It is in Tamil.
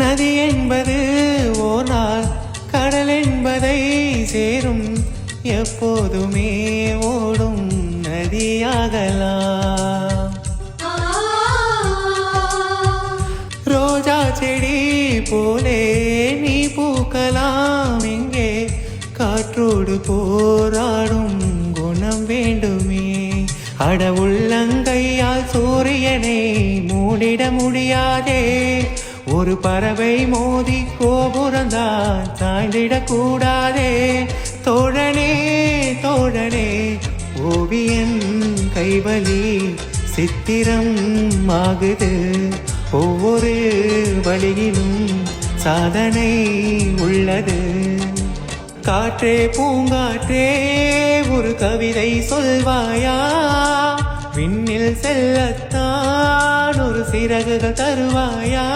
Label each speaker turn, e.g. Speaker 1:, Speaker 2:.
Speaker 1: நதி என்பது ஓனால் கடல் என்பதை சேரும், எப்போதுமே ஓடும் நதியாகலாம். ரோஜா செடி போலே நீ பூக்கலாம், இங்கே காற்றோடு போராடும் குணம் வேண்டுமே. அட உள்ளங்கையால் சூரியனை மூடிட முடியாதே, ஒரு பறவை மோதி கோபுரந்தான் சாய்ந்திடக் கூடாதே. தோழனே தோழனே ஓவியன் கைவலி சித்திரம் ஆகுது, ஒவ்வொரு வழியிலும் சாதனை உள்ளது. காற்றே பூங்காற்றே ஒரு கவிதை சொல்வாயா, விண்ணில் செல்லத்தான் ஒரு சிறகுகள் தருவாயா.